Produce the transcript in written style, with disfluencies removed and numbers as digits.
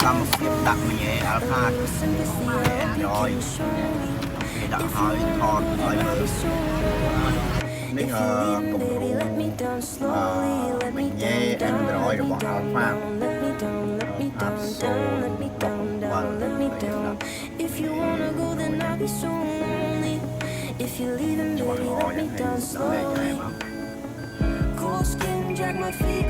Cầm một đặt mình nhẹ alpha rồi thì đặt hơi thon hơi nên cùng mình nhẹ Android rồi bỏ alpha Cold skin, drag my feet